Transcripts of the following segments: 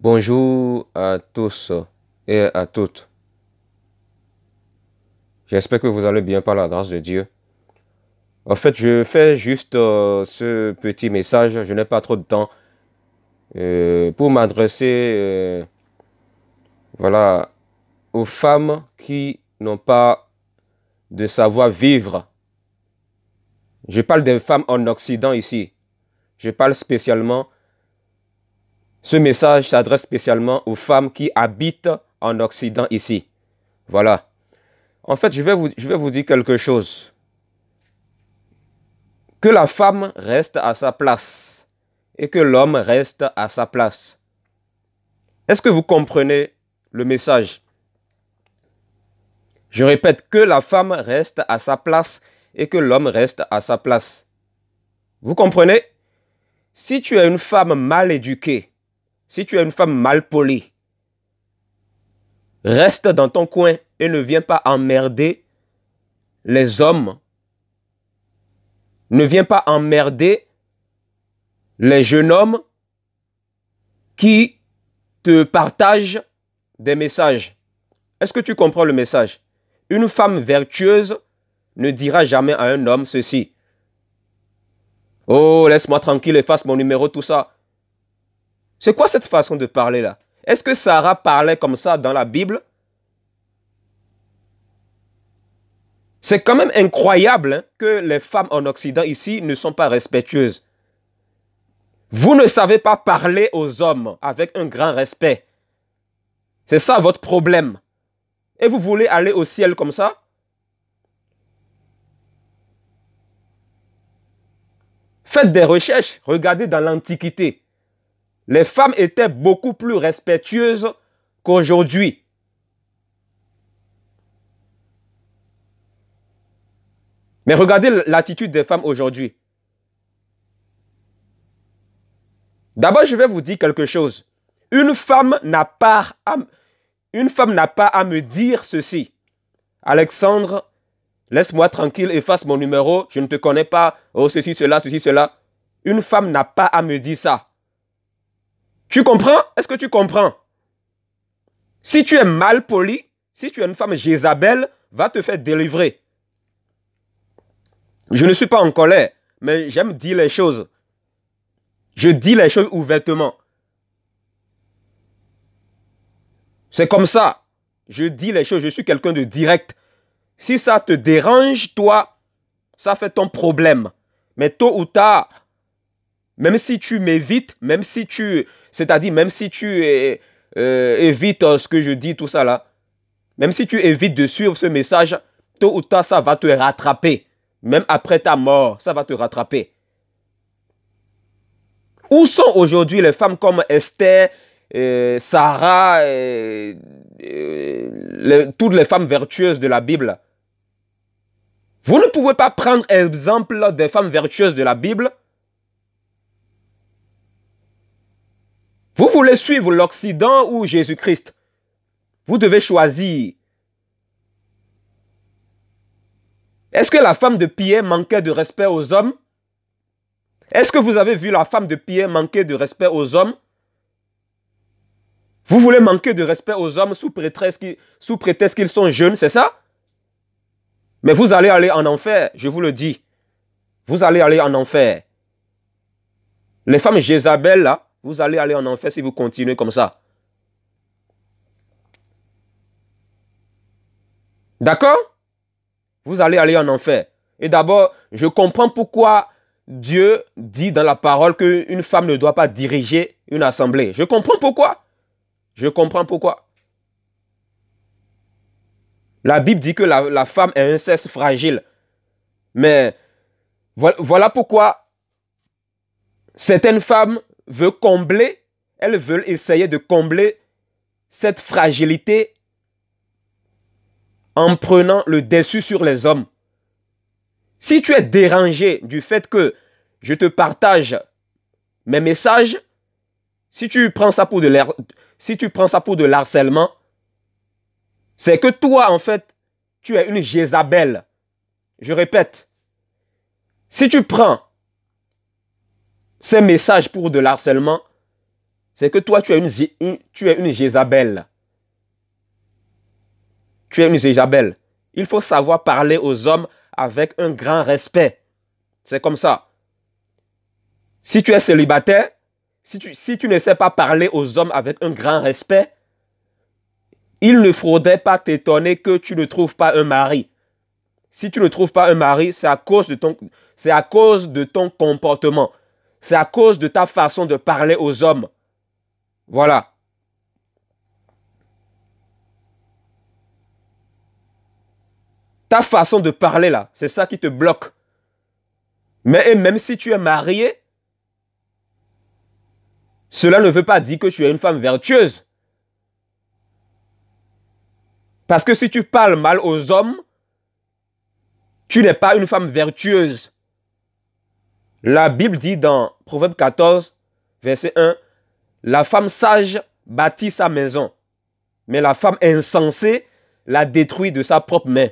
Bonjour à tous et à toutes. J'espère que vous allez bien par la grâce de Dieu. En fait, je fais juste ce petit message. Je n'ai pas trop de temps pour m'adresser voilà, aux femmes qui n'ont pas de savoir-vivre. Je parle des femmes en Occident ici. Je parle spécialement, ce message s'adresse spécialement aux femmes qui habitent en Occident ici. Voilà. En fait, je vais vous dire quelque chose. Que la femme reste à sa place et que l'homme reste à sa place. Est-ce que vous comprenez le message? Je répète, que la femme reste à sa place et que l'homme reste à sa place. Vous comprenez? Si tu es une femme mal éduquée, si tu es une femme mal polie, reste dans ton coin et ne viens pas emmerder les hommes. Ne viens pas emmerder les jeunes hommes qui te partagent des messages. Est-ce que tu comprends le message? Une femme vertueuse ne dira jamais à un homme ceci. Oh, laisse-moi tranquille, efface mon numéro, tout ça. C'est quoi cette façon de parler là? Est-ce que Sarah parlait comme ça dans la Bible? C'est quand même incroyable hein, que les femmes en Occident ici ne sont pas respectueuses. Vous ne savez pas parler aux hommes avec un grand respect. C'est ça votre problème. Et vous voulez aller au ciel comme ça? Faites des recherches, regardez dans l'Antiquité. Les femmes étaient beaucoup plus respectueuses qu'aujourd'hui. Mais regardez l'attitude des femmes aujourd'hui. D'abord, je vais vous dire quelque chose. Une femme n'a pas à me dire ceci. Alexandre, laisse-moi tranquille, efface mon numéro, je ne te connais pas, oh ceci, cela, ceci, cela. Une femme n'a pas à me dire ça. Tu comprends? Est-ce que tu comprends? Si tu es mal poli, si tu es une femme Jézabel, va te faire délivrer. Je ne suis pas en colère, mais j'aime dire les choses. Je dis les choses ouvertement. C'est comme ça. Je dis les choses, je suis quelqu'un de direct. Si ça te dérange, toi, ça fait ton problème. Mais tôt ou tard, même si tu m'évites, c'est-à-dire même si tu évites ce que je dis, tout ça là, même si tu évites de suivre ce message, tôt ou tard, ça va te rattraper. Même après ta mort, ça va te rattraper. Où sont aujourd'hui les femmes comme Esther, Sarah, toutes les femmes vertueuses de la Bible? Vous ne pouvez pas prendre exemple des femmes vertueuses de la Bible. Vous voulez suivre l'Occident ou Jésus-Christ? Vous devez choisir. Est-ce que la femme de Pierre manquait de respect aux hommes? Est-ce que vous avez vu la femme de Pierre manquer de respect aux hommes? Vous voulez manquer de respect aux hommes sous prétexte qu'ils sont jeunes, c'est ça? Mais vous allez aller en enfer, je vous le dis. Vous allez aller en enfer. Les femmes Jézabel, là, vous allez aller en enfer si vous continuez comme ça. D'accord? Vous allez aller en enfer. Et d'abord, je comprends pourquoi Dieu dit dans la parole qu'une femme ne doit pas diriger une assemblée. Je comprends pourquoi. Je comprends pourquoi. La Bible dit que la femme est un sexe fragile. Mais voilà pourquoi certaines femmes elles veulent essayer de combler cette fragilité en prenant le dessus sur les hommes. Si tu es dérangé du fait que je te partage mes messages, si tu prends ça pour de l'harcèlement, c'est que toi, en fait, tu es une Jézabel. Je répète, si tu prends ces messages pour de l'harcèlement, c'est que toi, tu es tu es une Jézabel. Tu es une Jézabel. Il faut savoir parler aux hommes avec un grand respect. C'est comme ça. Si tu es célibataire, si tu ne sais pas parler aux hommes avec un grand respect, il ne faudrait pas t'étonner que tu ne trouves pas un mari. Si tu ne trouves pas un mari, c'est à cause de ton comportement. C'est à cause de ta façon de parler aux hommes. Voilà. Ta façon de parler là, c'est ça qui te bloque. Mais même si tu es marié, cela ne veut pas dire que tu es une femme vertueuse. Parce que si tu parles mal aux hommes, tu n'es pas une femme vertueuse. La Bible dit dans Proverbe 14, verset 1, « La femme sage bâtit sa maison, mais la femme insensée la détruit de sa propre main. »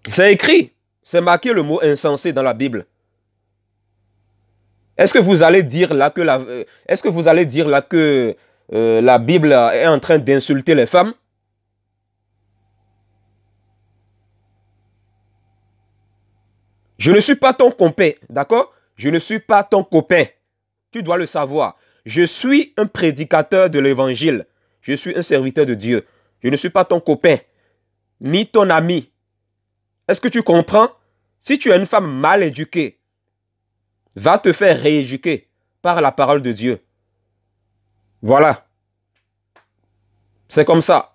C'est écrit, c'est marqué le mot insensé dans la Bible. Est-ce que vous allez dire là que la Bible est en train d'insulter les femmes? Je ne suis pas ton copain, d'accord? Je ne suis pas ton copain. Tu dois le savoir. Je suis un prédicateur de l'évangile. Je suis un serviteur de Dieu. Je ne suis pas ton copain, ni ton ami. Est-ce que tu comprends? Si tu es une femme mal éduquée, va te faire rééduquer par la parole de Dieu. Voilà. C'est comme ça.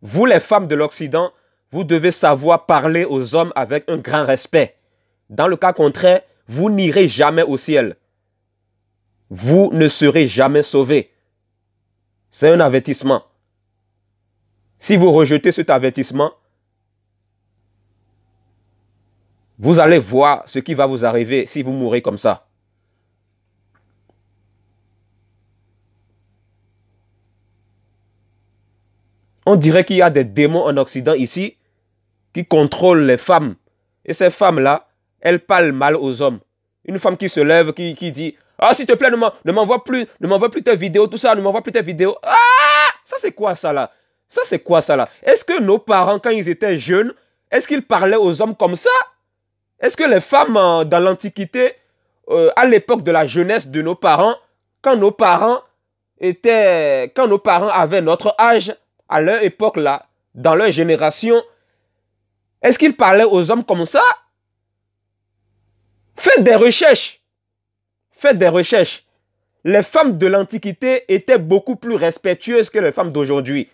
Vous, les femmes de l'Occident, vous devez savoir parler aux hommes avec un grand respect. Dans le cas contraire, vous n'irez jamais au ciel. Vous ne serez jamais sauvés. C'est un avertissement. Si vous rejetez cet avertissement, vous allez voir ce qui va vous arriver si vous mourrez comme ça. On dirait qu'il y a des démons en Occident ici qui contrôlent les femmes. Et ces femmes-là, elles parlent mal aux hommes. Une femme qui se lève, qui dit « Ah, s'il te plaît, ne m'envoie plus tes vidéos, tout ça, ne m'envoie plus tes vidéos. » Ah, ça c'est quoi ça là? Ça c'est quoi ça là? Est-ce que nos parents, quand ils étaient jeunes, est-ce qu'ils parlaient aux hommes comme ça? Est-ce que les femmes dans l'Antiquité, à l'époque de la jeunesse de nos parents, quand nos parents avaient notre âge, à leur époque là, dans leur génération, est-ce qu'ils parlaient aux hommes comme ça? Faites des recherches. Faites des recherches. Les femmes de l'Antiquité étaient beaucoup plus respectueuses que les femmes d'aujourd'hui.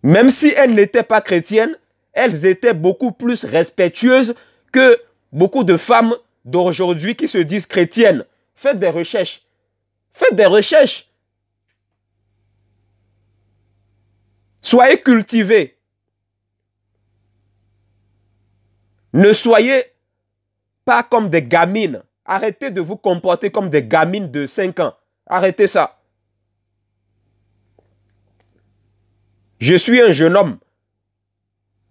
Même si elles n'étaient pas chrétiennes, elles étaient beaucoup plus respectueuses que beaucoup de femmes d'aujourd'hui qui se disent chrétiennes. Faites des recherches. Faites des recherches. Soyez cultivés. Ne soyez pas comme des gamines. Arrêtez de vous comporter comme des gamines de 5 ans. Arrêtez ça. Je suis un jeune homme.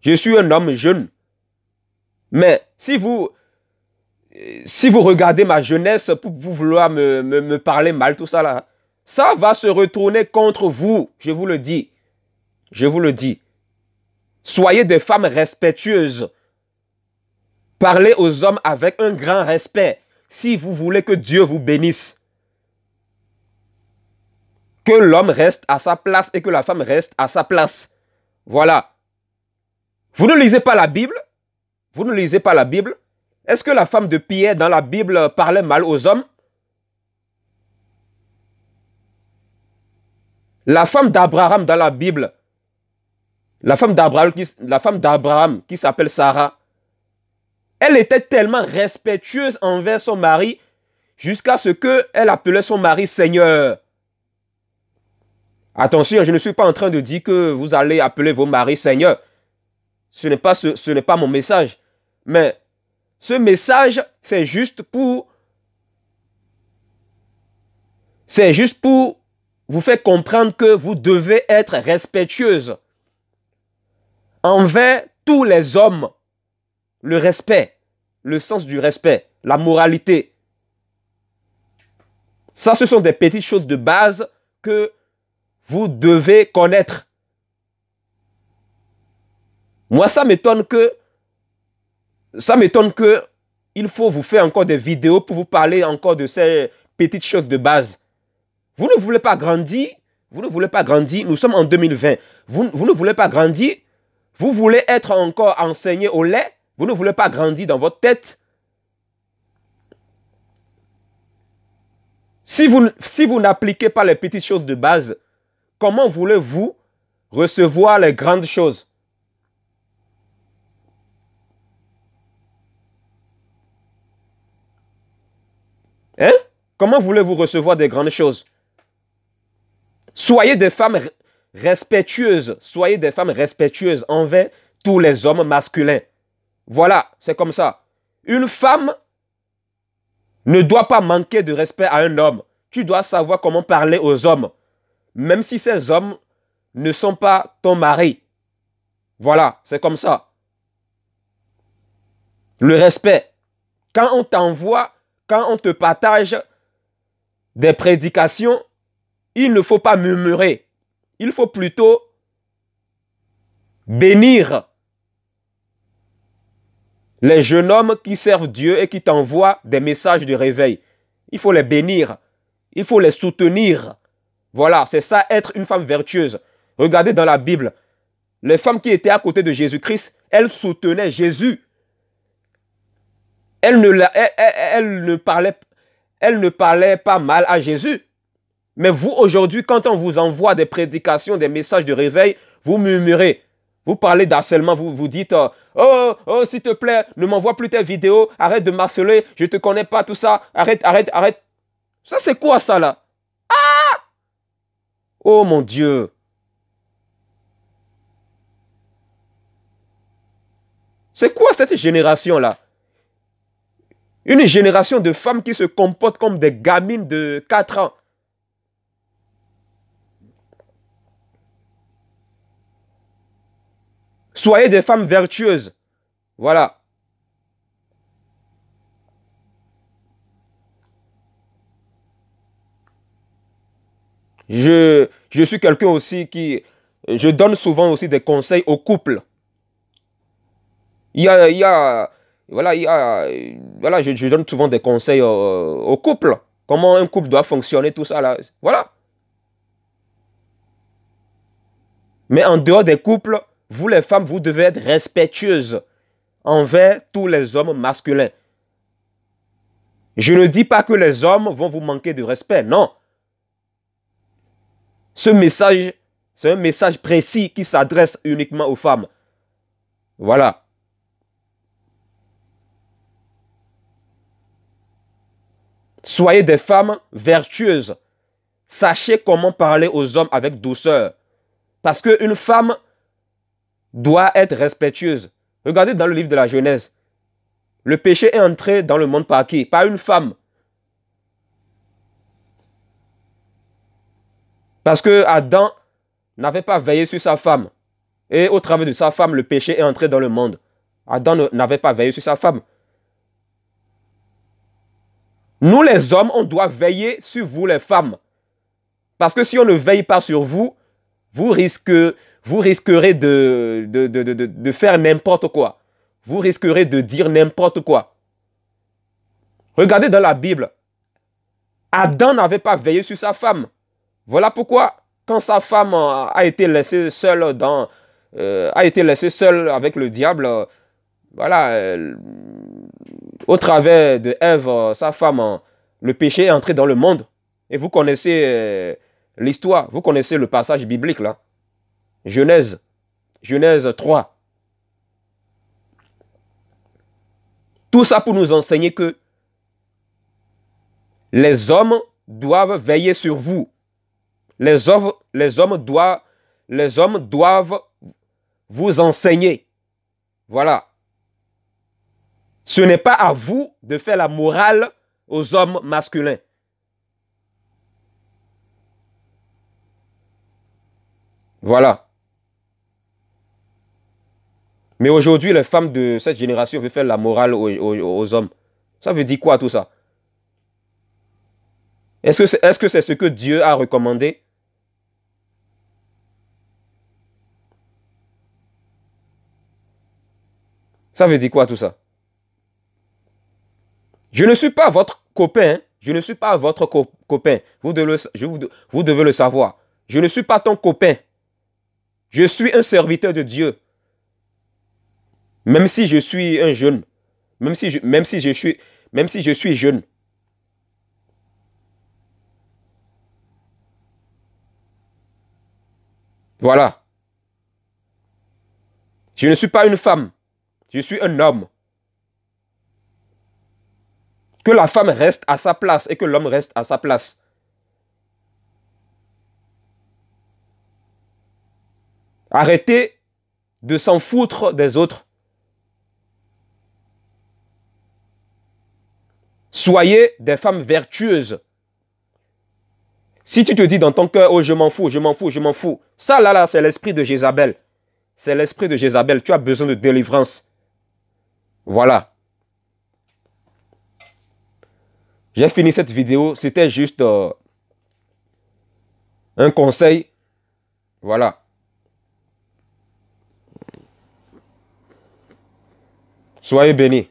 Je suis un homme jeune. Mais si vous regardez ma jeunesse pour vous vouloir me parler mal, tout ça là, ça va se retourner contre vous. Je vous le dis. Je vous le dis. Soyez des femmes respectueuses. Parlez aux hommes avec un grand respect si vous voulez que Dieu vous bénisse. Que l'homme reste à sa place et que la femme reste à sa place. Voilà. Vous ne lisez pas la Bible? Vous ne lisez pas la Bible? Est-ce que la femme de Pierre dans la Bible parlait mal aux hommes? La femme d'Abraham dans la Bible, la femme d'Abraham qui s'appelle Sarah, elle était tellement respectueuse envers son mari jusqu'à ce qu'elle appelait son mari Seigneur. Attention, je ne suis pas en train de dire que vous allez appeler vos maris Seigneur. Ce n'est pas mon message. Mais ce message, c'est juste pour vous faire comprendre que vous devez être respectueuse envers tous les hommes. Le respect, le sens du respect. la moralité. Ça, ce sont des petites choses de base que vous devez connaître. Moi, ça m'étonne que il faut vous faire encore des vidéos pour vous parler encore de ces petites choses de base. Vous ne voulez pas grandir. Vous ne voulez pas grandir. Nous sommes en 2020. Vous ne voulez pas grandir. Vous voulez être encore enseigné au lait. Vous ne voulez pas grandir dans votre tête. Si vous n'appliquez pas les petites choses de base, comment voulez-vous recevoir les grandes choses? Hein? Comment voulez-vous recevoir des grandes choses? Soyez des femmes respectueuses. Soyez des femmes respectueuses envers tous les hommes masculins. Voilà, c'est comme ça. Une femme ne doit pas manquer de respect à un homme. Tu dois savoir comment parler aux hommes. Même si ces hommes ne sont pas ton mari. Voilà, c'est comme ça. Le respect. Quand on t'envoie, quand on te partage des prédications, il ne faut pas murmurer. Il faut plutôt bénir les jeunes hommes qui servent Dieu et qui t'envoient des messages de réveil. Il faut les bénir. Il faut les soutenir. Voilà, c'est ça être une femme vertueuse. Regardez dans la Bible, les femmes qui étaient à côté de Jésus-Christ, elles soutenaient Jésus. Elles ne parlaient pas mal à Jésus. Mais vous, aujourd'hui, quand on vous envoie des prédications, des messages de réveil, vous murmurez. Vous parlez d'harcèlement, vous dites oh, s'il te plaît, ne m'envoie plus tes vidéos, arrête de m'harceler, je ne te connais pas, tout ça, arrête. Ça, c'est quoi ça là? Ah! Oh mon Dieu! C'est quoi cette génération-là? Une génération de femmes qui se comportent comme des gamines de 4 ans. Soyez des femmes vertueuses. Voilà. Je suis quelqu'un aussi qui... Je donne souvent aussi des conseils aux couples. Voilà, je donne souvent des conseils aux couples. Comment un couple doit fonctionner, tout ça là. Voilà. Mais en dehors des couples, vous les femmes, vous devez être respectueuses envers tous les hommes masculins. Je ne dis pas que les hommes vont vous manquer de respect, non. Ce message, c'est un message précis qui s'adresse uniquement aux femmes. Voilà. Soyez des femmes vertueuses. Sachez comment parler aux hommes avec douceur. Parce qu'une femme doit être respectueuse. Regardez dans le livre de la Genèse. Le péché est entré dans le monde par qui? Par une femme. Parce que Adam n'avait pas veillé sur sa femme. Et au travers de sa femme, le péché est entré dans le monde. Adam n'avait pas veillé sur sa femme. Nous les hommes, on doit veiller sur vous les femmes. Parce que si on ne veille pas sur vous, vous risquerez de faire n'importe quoi. Vous risquerez de dire n'importe quoi. Regardez dans la Bible. Adam n'avait pas veillé sur sa femme. Voilà pourquoi, quand sa femme a été laissée seule avec le diable, voilà, au travers de Ève, sa femme, le péché est entré dans le monde. Et vous connaissez l'histoire, vous connaissez le passage biblique là. Genèse 3. Tout ça pour nous enseigner que les hommes doivent veiller sur vous. Les hommes doivent vous enseigner. Voilà. Ce n'est pas à vous de faire la morale aux hommes masculins. Voilà. Mais aujourd'hui, les femmes de cette génération veulent faire la morale aux hommes. Ça veut dire quoi tout ça? Est-ce que c'est ce que Dieu a recommandé? Ça veut dire quoi tout ça? Je ne suis pas votre copain. Je ne suis pas votre copain. Vous devez le savoir. Je ne suis pas ton copain. Je suis un serviteur de Dieu. Même si je suis un jeune. Même si je suis jeune. Voilà. Je ne suis pas une femme. Je suis un homme. Que la femme reste à sa place et que l'homme reste à sa place. Arrêtez de s'en foutre des autres. Soyez des femmes vertueuses. Si tu te dis dans ton cœur, oh je m'en fous, je m'en fous, je m'en fous. Ça là, c'est l'esprit de Jézabel. C'est l'esprit de Jézabel. Tu as besoin de délivrance. Voilà. J'ai fini cette vidéo. C'était juste un conseil. Voilà. Soyez bénis.